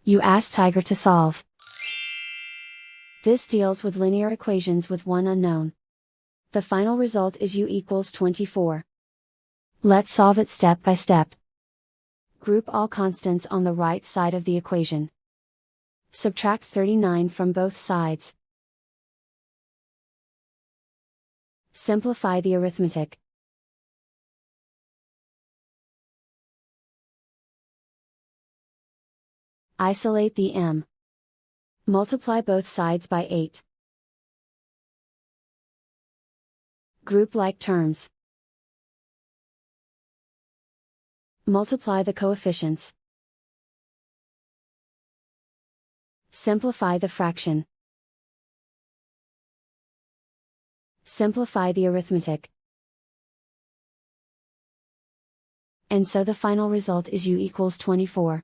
You ask Tiger to solve. This deals with linear equations with one unknown. The final result is u equals 24. Let's solve it step by step. Group all constants on the right side of the equation. Subtract 39 from both sides. Simplify the arithmetic. Isolate the m. Multiply both sides by 8. Group like terms. Multiply the coefficients. Simplify the fraction. Simplify the arithmetic. And so the final result is u equals 24.